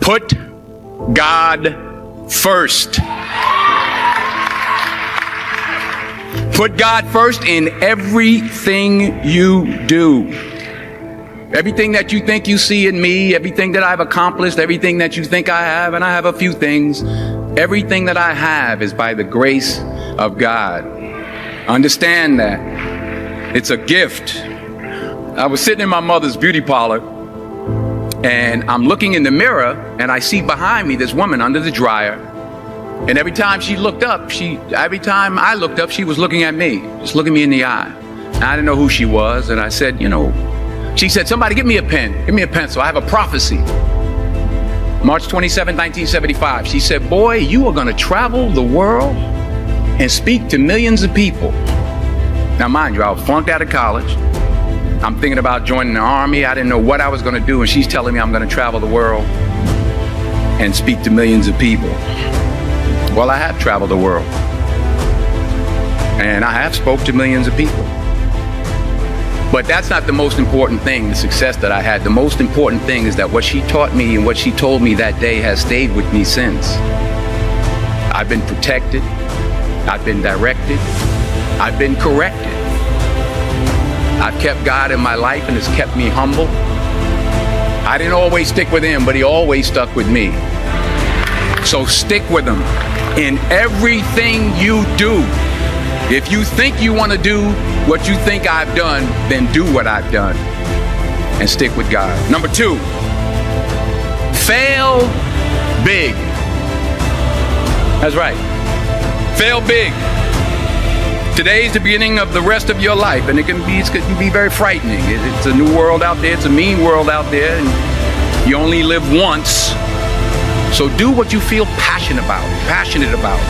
Put God first. Put God first in everything you do. Everything that you think you see in me, everything that I've accomplished, everything that you think I have, and I have a few things, everything that I have is by the grace of God. Understand that. It's a gift. I was sitting in my mother's beauty parlor, and I'm looking in the mirror, and I see behind me this woman under the dryer. And every time I looked up, she was looking at me, just looking me in the eye. And I didn't know who she was, and I said, she said, somebody give me a pen, give me a pencil. I have a prophecy. March 27, 1975. She said, boy, you are going to travel the world and speak to millions of people. Now, mind you, I was flunked out of college. I'm thinking about joining the army. I didn't know what I was going to do. And she's telling me I'm going to travel the world and speak to millions of people. Well, I have traveled the world. And I have spoke to millions of people. But that's not the most important thing, the success that I had. The most important thing is that what she taught me and what she told me that day has stayed with me since. I've been protected. I've been directed. I've been corrected. I've kept God in my life, and it's kept me humble. I didn't always stick with him, but he always stuck with me. So stick with him in everything you do. If you think you want to do what you think I've done, then do what I've done and stick with God. Number 2, fail big. That's right. Fail big. Today's the beginning of the rest of your life, and it can be very frightening. It's a new world out there. It's a mean world out there, and you only live once. So do what you feel passionate about.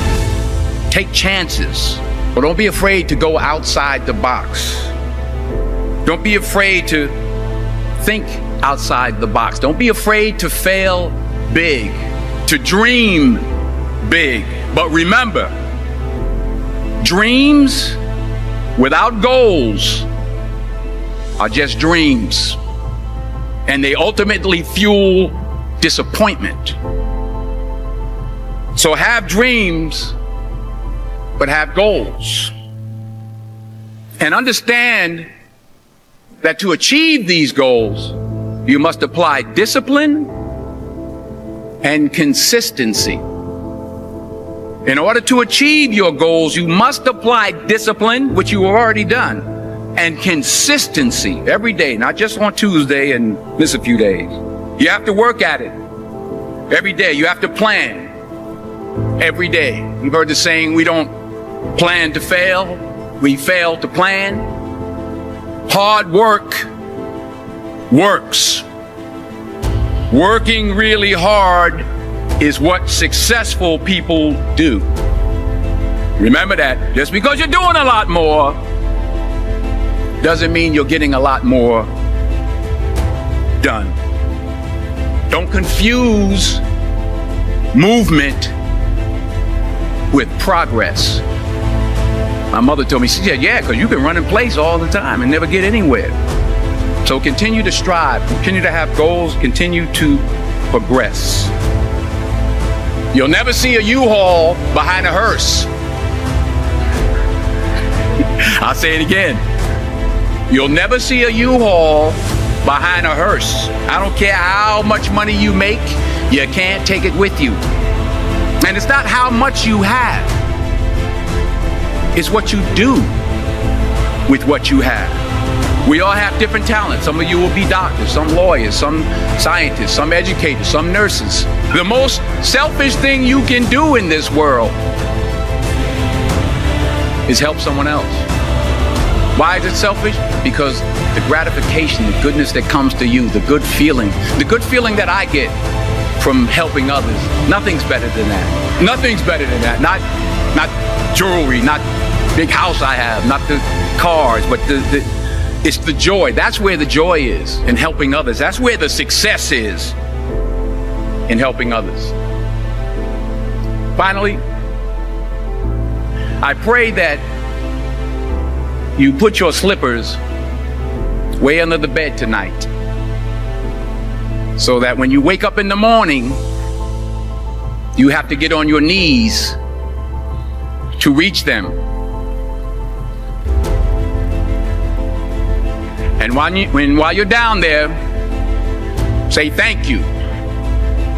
Take chances. But don't be afraid to go outside the box. Don't be afraid to think outside the box. Don't be afraid to fail big, to dream big. But remember, dreams without goals are just dreams. And they ultimately fuel disappointment. So have dreams, but have goals. And understand that to achieve these goals, you must apply discipline and consistency. In order to achieve your goals, you must apply discipline, which you have already done, and consistency every day, not just on Tuesday and miss a few days. You have to work at it every day. You have to plan every day. You've heard the saying, we don't plan to fail, we fail to plan. Hard work works. Working really hard is what successful people do. Remember that. Just because you're doing a lot more doesn't mean you're getting a lot more done. Don't confuse movement with progress. My mother told me, she said, yeah, because you can run in place all the time and never get anywhere. So continue to strive, continue to have goals, continue to progress. You'll never see a U-Haul behind a hearse. I'll say it again. You'll never see a U-Haul behind a hearse. I don't care how much money you make, you can't take it with you. And it's not how much you have. It's what you do with what you have. We all have different talents. Some of you will be doctors, some lawyers, some scientists, some educators, some nurses. The most selfish thing you can do in this world is help someone else. Why is it selfish? Because the gratification, the goodness that comes to you, the good feeling that I get from helping others, nothing's better than that. Nothing's better than that. Not jewelry, not big house I have, not the cars, but it's the joy. That's where the joy is, in helping others. That's where the success is, in helping others. Finally, I pray that you put your slippers way under the bed tonight so that when you wake up in the morning, you have to get on your knees to reach them. And while you're down there, say thank you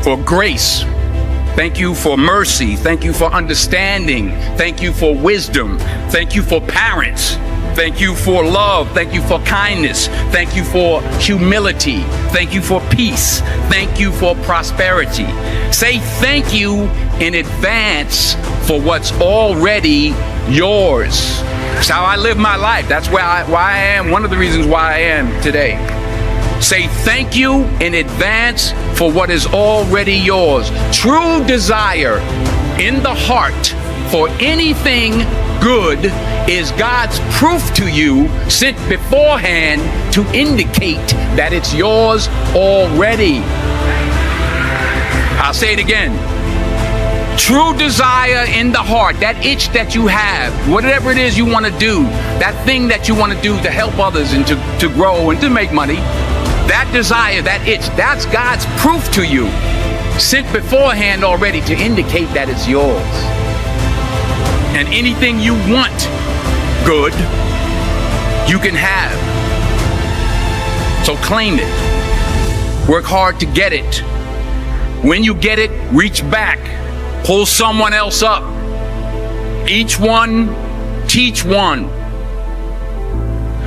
for grace. Thank you for mercy. Thank you for understanding. Thank you for wisdom. Thank you for parents. Thank you for love. Thank you for kindness. Thank you for humility. Thank you for peace. Thank you for prosperity. Say thank you in advance for what's already yours. That's how I live my life. That's why I am, one of the reasons why I am today. Say thank you in advance for what is already yours. True desire in the heart for anything good is God's proof to you, sent beforehand to indicate that it's yours already. I'll say it again. True desire in the heart, that itch that you have, whatever it is you want to do, that thing that you want to do to help others and to grow and to make money, that desire, that itch, that's God's proof to you, sent beforehand already to indicate that it's yours. And anything you want good, you can have. So claim it. Work hard to get it. When you get it, reach back. Pull someone else up. Each one, teach one.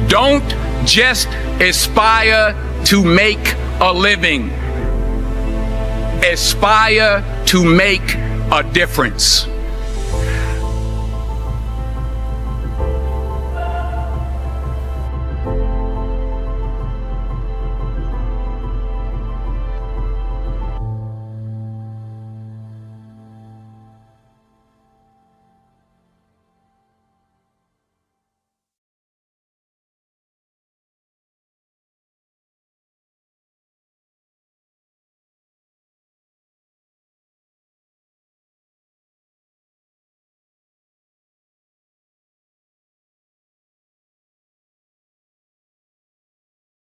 Don't just aspire to make a living. Aspire to make a difference.